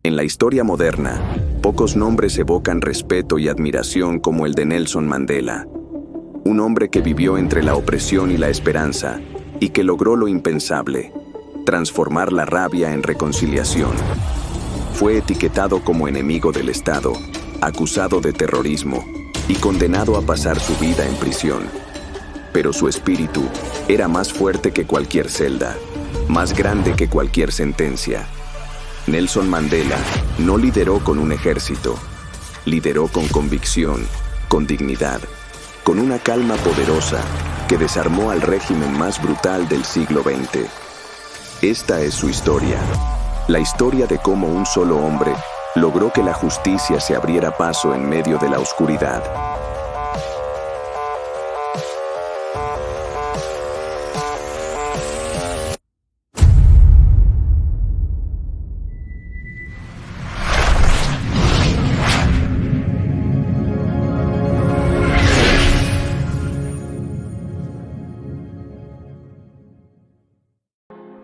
En la historia moderna, pocos nombres evocan respeto y admiración como el de Nelson Mandela. Un hombre que vivió entre la opresión y la esperanza y que logró lo impensable, transformar la rabia en reconciliación. Fue etiquetado como enemigo del Estado, acusado de terrorismo y condenado a pasar su vida en prisión. Pero su espíritu era más fuerte que cualquier celda, más grande que cualquier sentencia. Nelson Mandela no lideró con un ejército, lideró con convicción, con dignidad, con una calma poderosa que desarmó al régimen más brutal del siglo XX. Esta es su historia, la historia de cómo un solo hombre logró que la justicia se abriera paso en medio de la oscuridad.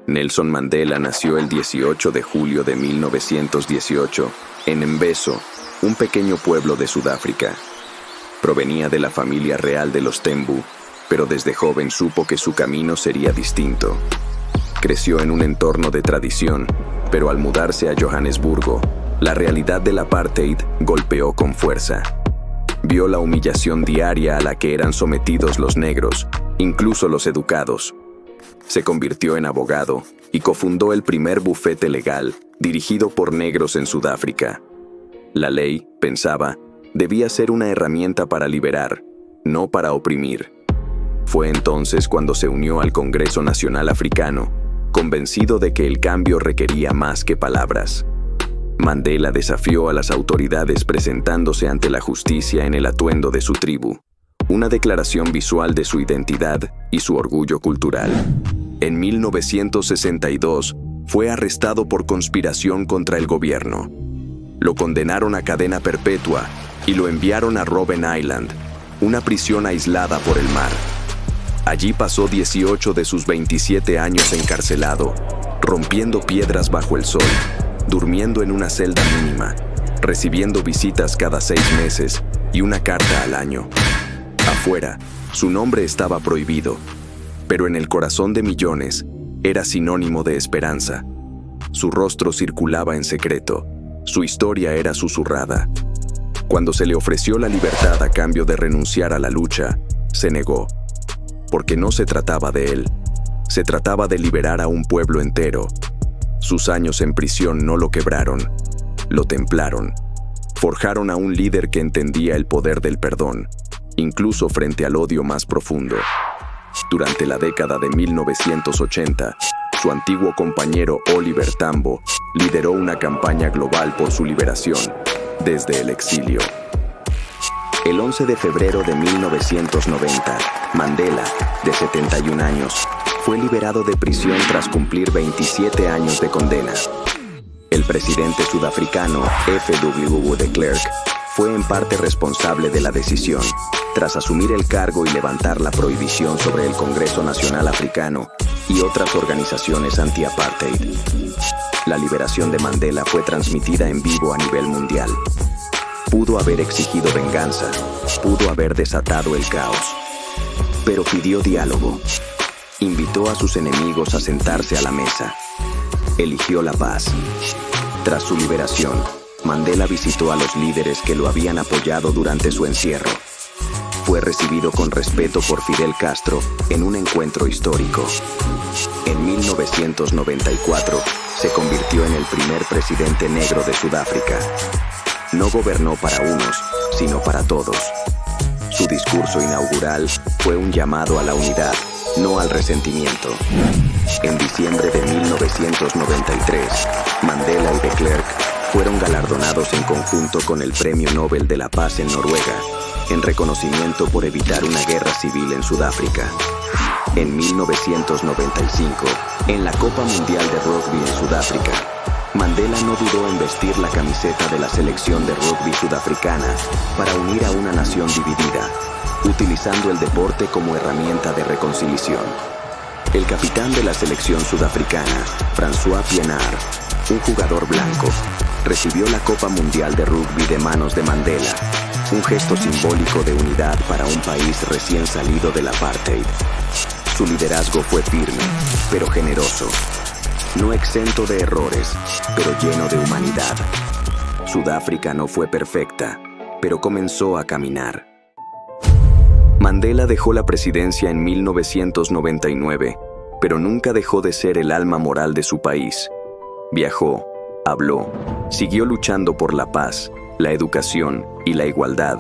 Nelson Mandela nació el 18 de julio de 1918 en Mbeso, un pequeño pueblo de Sudáfrica. Provenía de la familia real de los Tembu, pero desde joven supo que su camino sería distinto. Creció en un entorno de tradición, pero al mudarse a Johannesburgo, la realidad del apartheid golpeó con fuerza. Vio la humillación diaria a la que eran sometidos los negros, incluso los educados. Se convirtió en abogado y cofundó el primer bufete legal dirigido por negros en Sudáfrica. La ley, pensaba, debía ser una herramienta para liberar, no para oprimir. Fue entonces cuando se unió al Congreso Nacional Africano, convencido de que el cambio requería más que palabras. Mandela desafió a las autoridades presentándose ante la justicia en el atuendo de su tribu, una declaración visual de su identidad y su orgullo cultural. En 1962, fue arrestado por conspiración contra el gobierno. Lo condenaron a cadena perpetua y lo enviaron a Robben Island, una prisión aislada por el mar. Allí pasó 18 de sus 27 años encarcelado, rompiendo piedras bajo el sol, durmiendo en una celda mínima, recibiendo visitas cada 6 meses y una carta al año. Afuera, su nombre estaba prohibido, pero en el corazón de millones era sinónimo de esperanza. Su rostro circulaba en secreto, su historia era susurrada. Cuando se le ofreció la libertad a cambio de renunciar a la lucha, se negó, porque no se trataba de él, se trataba de liberar a un pueblo entero. Sus años en prisión no lo quebraron, lo templaron. Forjaron a un líder que entendía el poder del perdón, incluso frente al odio más profundo. Durante la década de 1980, su antiguo compañero Oliver Tambo lideró una campaña global por su liberación, desde el exilio. El 11 de febrero de 1990, Mandela, de 71 años, fue liberado de prisión tras cumplir 27 años de condena. El presidente sudafricano F.W. de Klerk fue en parte responsable de la decisión, tras asumir el cargo y levantar la prohibición sobre el Congreso Nacional Africano y otras organizaciones anti-apartheid. La liberación de Mandela fue transmitida en vivo a nivel mundial. Pudo haber exigido venganza, pudo haber desatado el caos, pero pidió diálogo. Invitó a sus enemigos a sentarse a la mesa. Eligió la paz. Tras su liberación, Mandela visitó a los líderes que lo habían apoyado durante su encierro. Fue recibido con respeto por Fidel Castro en un encuentro histórico. En 1994, se convirtió en el primer presidente negro de Sudáfrica. No gobernó para unos, sino para todos. Su discurso inaugural fue un llamado a la unidad, no al resentimiento. En diciembre de 1993, Mandela y de Klerk fueron galardonados en conjunto con el Premio Nobel de la Paz en Noruega, en reconocimiento por evitar una guerra civil en Sudáfrica. En 1995, en la Copa Mundial de Rugby en Sudáfrica, Mandela no dudó en vestir la camiseta de la selección de rugby sudafricana para unir a una nación dividida, utilizando el deporte como herramienta de reconciliación. El capitán de la selección sudafricana, François Pienaar, un jugador blanco, recibió la Copa Mundial de Rugby de manos de Mandela, un gesto simbólico de unidad para un país recién salido del apartheid. Su liderazgo fue firme, pero generoso, no exento de errores, pero lleno de humanidad. Sudáfrica no fue perfecta, pero comenzó a caminar. Mandela dejó la presidencia en 1999, pero nunca dejó de ser el alma moral de su país. Viajó, habló, siguió luchando por la paz, la educación y la igualdad.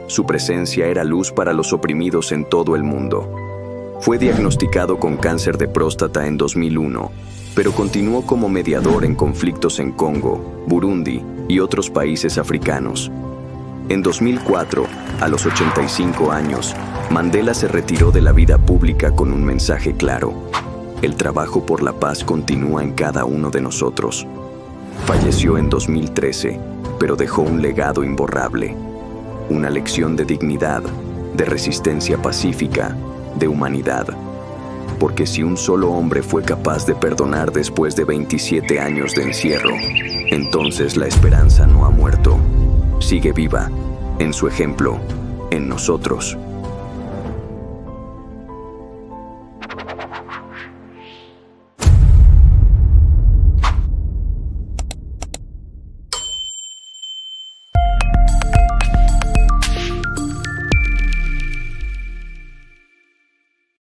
Su presencia era luz para los oprimidos en todo el mundo. Fue diagnosticado con cáncer de próstata en 2001, pero continuó como mediador en conflictos en Congo, Burundi y otros países africanos. En 2004, a los 85 años, Mandela se retiró de la vida pública con un mensaje claro: el trabajo por la paz continúa en cada uno de nosotros. Falleció en 2013, pero dejó un legado imborrable, una lección de dignidad, de resistencia pacífica, de humanidad. Porque si un solo hombre fue capaz de perdonar después de 27 años de encierro, entonces la esperanza no ha muerto. Sigue viva, en su ejemplo, en nosotros.